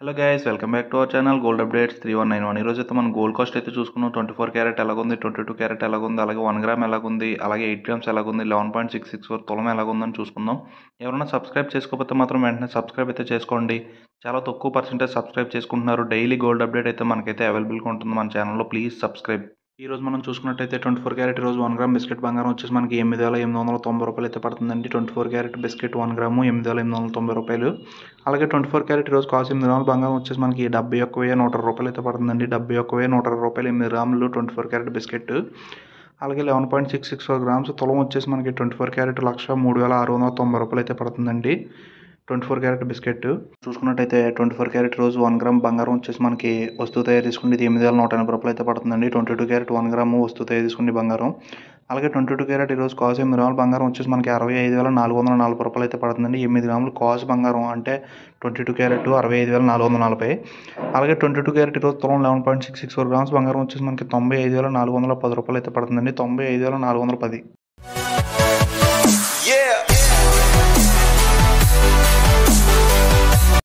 Hello guys, welcome back to our channel gold updates 3191. ఈరోజు అయితే మనం గోల్డ్ కాస్ట్ అయితే చూసుకున్నాం. 24 క్యారెట్ ఎలాగుంది, 22 క్యారెట్ ఎలాగుంది, అలాగే 1 గ్రామ్ ఎలాగుంది, అలాగే 8 గ్రామ్స్ ఎలాగుంది, 11.664 తులం ఎలాగుందని చూసుకుందాం. ఎవరైనా సబ్స్క్రైబ్ చేసుకోకపోతే మాత్రం వెంటనే సబ్స్క్రైబ్ అయితే చేసుకోండి. చాలా తక్కువ పర్సెంటేజ్ సబ్స్క్రైబ్ చేసుకుంటున్నారు. డైలీ గోల్డ్ అప్డేట్ అయితే మనకైతే అవైలబుల్గా ఉంటుంది మన ఛానల్లో. Please subscribe. ఈ రోజు మనం చూసుకున్నట్టయితే 24 క్యారెట్ రోజు 1 గ్రామ్ బిస్కెట్ బంగారం వచ్చేసి మనకి 8,890 రూపాయలు అయితే పడుతుందండి. 24 క్యారెట్ బిస్కెట్ 1 గ్రాము 8,890 రూపాయలు. అలాగే 24 క్యారెట్ రోజు కాస్ట్ 8 గ్రాముల బంగారం వచ్చేసి మనకి 71,120 రూపాయలు అయితే పడుతుందండి. 71,120 రూపాయలు 8 గ్రాములు 24 క్యారెట్ బిస్కెట్. అలాగే 11.664 గ్రామ్స్ తులం వచ్చేసి మనకి 24 క్యారెట్ 1,03,690 రూపాయలు అయితే పడుతుందండి. 24 క్యారెట్ బిస్కెట్ చూసుకున్నట్టయితే 24 క్యారెట్ రోజు 1 గ్రామ్ బంగారం వచ్చేసి మనకి వస్తువు తయారు చేసుకుంటే 8,180 రూపాయలు అయితే పడుతుందండి. 22 క్యారెట్ 1 గ్రాము వస్తువు తయారు చేసుకునే బంగారం. అలాగే 22 క్యారెట్ ఈరోజు కాస్ట్ 8 గ్రాముల బంగారం వచ్చేసి మనకి 65,440 రూపాయలు అయితే పడుతుందండి. 8 గ్రాములు కాస్ట్ బంగారం అంటే 22 క్యారెట్ 65,440. అలాగే 22 క్యారెట్ ఈరోజు తులం 11.664 గ్రామ్స్ బంగారం వచ్చేసి మనకి 95,410 రూపాయలు అయితే పడుతుందండి. 95,410.